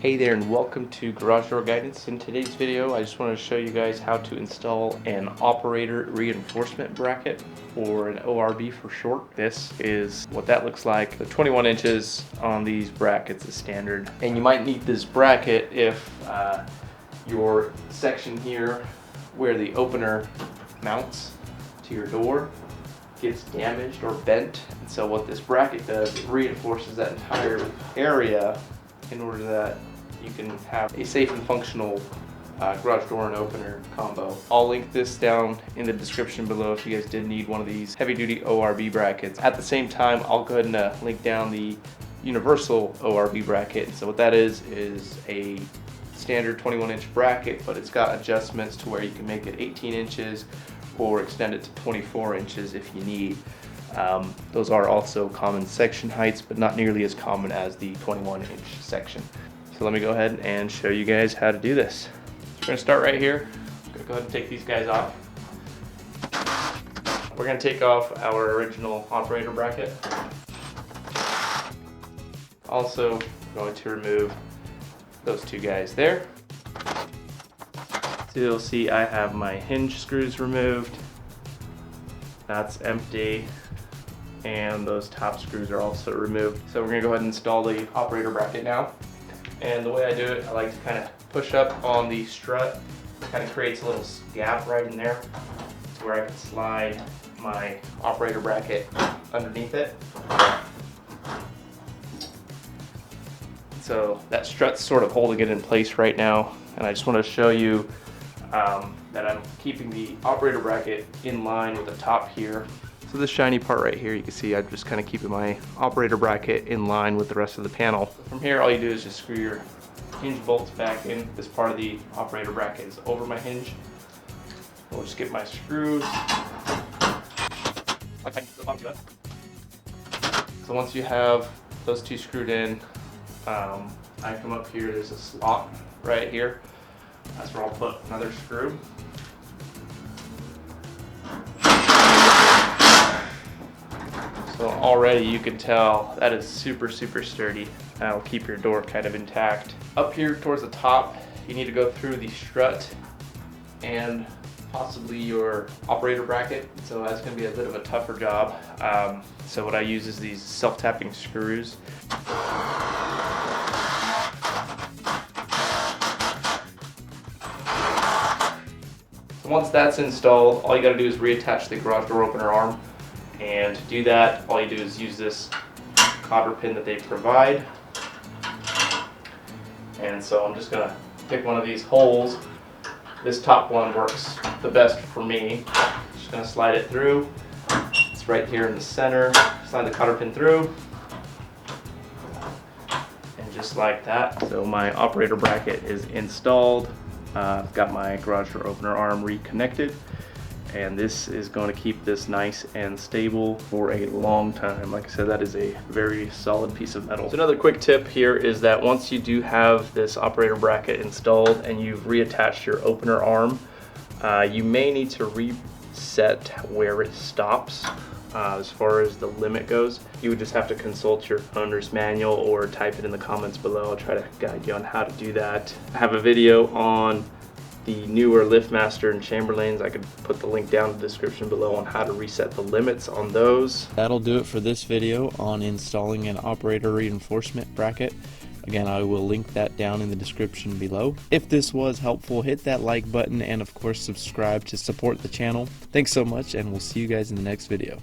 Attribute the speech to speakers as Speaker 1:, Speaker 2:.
Speaker 1: Hey there and welcome to Garage Door Guidance. In today's video I just want to show you guys how to install an operator reinforcement bracket, or an ORB for short. This is what that looks like. The 21 inches on these brackets is standard, and you might need this bracket if your section here where the opener mounts to your door gets damaged or bent. And so what this bracket does, it reinforces that entire area in order that you can have a safe and functional garage door and opener combo. I'll link this down in the description below if you guys did need one of these heavy duty ORB brackets. At the same time, I'll go ahead and link down the universal ORB bracket. So what that is a standard 21 inch bracket, but it's got adjustments to where you can make it 18 inches or extend it to 24 inches if you need. Those are also common section heights, but not nearly as common as the 21 inch section. So let me go ahead and show you guys how to do this. So we're gonna start right here. I'm gonna go ahead and take these guys off. We're gonna take off our original operator bracket. Also going to remove those two guys there. So you'll see I have my hinge screws removed. That's empty. And those top screws are also removed. So we're gonna go ahead and install the operator bracket now. And the way I do it, I like to kind of push up on the strut. It kind of creates a little gap right in there to where I can slide my operator bracket underneath it. So that strut's sort of holding it in place right now. And I just want to show you that I'm keeping the operator bracket in line with the top here. So this shiny part right here, you can see I'm just kind of keeping my operator bracket in line with the rest of the panel. From here, all you do is just screw your hinge bolts back in. This part of the operator bracket is over my hinge. We'll just get my screws. So once you have those two screwed in, I come up here, there's a slot right here. That's where I'll put another screw. So already you can tell that is super sturdy. That'll keep your door kind of intact. Up here towards the top, you need to go through the strut and possibly your operator bracket. So that's going to be a bit of a tougher job. So what I use is these self-tapping screws. So once that's installed, all you got to do is reattach the garage door opener arm. And to do that, all you do is use this cotter pin that they provide. And so I'm just gonna pick one of these holes. This top one works the best for me. Just gonna slide it through. It's right here in the center. Slide the cotter pin through. And just like that. So my operator bracket is installed. I've got my garage door opener arm reconnected. And this is going to keep this nice and stable for a long time. Like I said, that is a very solid piece of metal. So another quick tip here is that once you do have this operator bracket installed and you've reattached your opener arm, you may need to reset where it stops. As far as the limit goes, you would just have to consult your owner's manual or type it in the comments below. I'll try to guide you on how to do that. I have a video on the newer LiftMaster and Chamberlains. I could put the link down in the description below on how to reset the limits on those. That'll do it for this video on installing an operator reinforcement bracket. Again, I will link that down in the description below. If this was helpful, hit that like button and of course subscribe to support the channel. Thanks so much, and we'll see you guys in the next video.